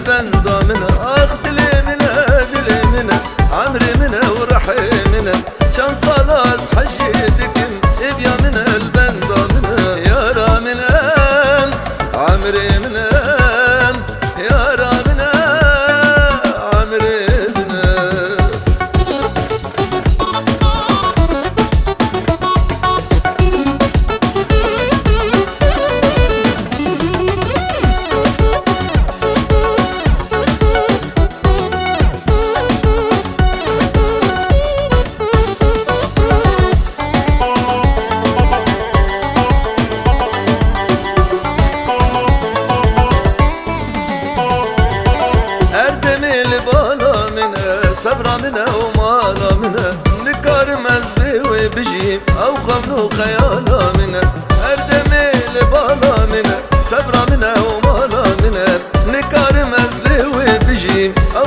البندا منه اخدلي منه دلي منه عمري منه ورحي منه شان صلاص حجيتكن ابيا منه البندا منه يا را منه عمري منه يا را منه عمري صبرا منه ومالا منه نكار مزبي وبجيم او قبلو خيالا منه اردمي لبالا منه صبرا منه ومالا منه نكار مزبي وبجيم او